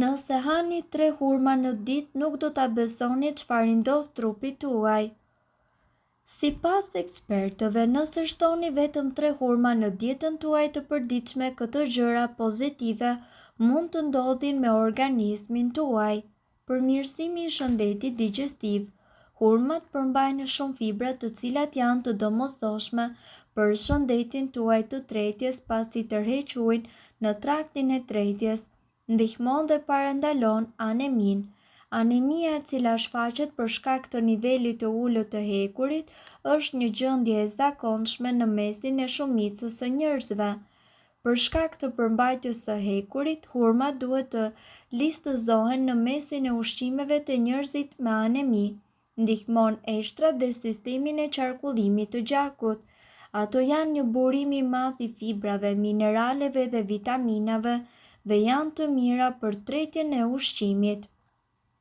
Nëse hani 3 hurma në ditë, nuk do ta besoni çfarë ndodh trupit tuaj. Sipas ekspertëve, nëse shtoni vetëm 3 hurma në dietën tuaj të përditshme, këto gjëra pozitive mund të ndodhin me organizmin tuaj. Përmirësimi i shëndetit digjestiv. Hurmat përmbajnë shumë fibra të cilat janë të domosdoshme për shëndetin tuaj të tretjes pasi tërhequjnë në traktin e tretjes, ndihmon dhe parandalon anemin. Anemia e cila shfaqet për shkak të nivelit të ulët të hekurit është një gjendje e zakonshme në mesin e shumicës së njerëzve. Për shkak të përmbajtjes së hekurit, hurmat duhet të listëzohen në mesin e ushqimeve të njerëzit me anemi. Ndihmon eshtrat dhe sistemin e qarkullimit të gjakut. Ato janë një burim i madh i fibrave, mineraleve dhe vitaminave dhe janë të mira për tretjen e ushqimit.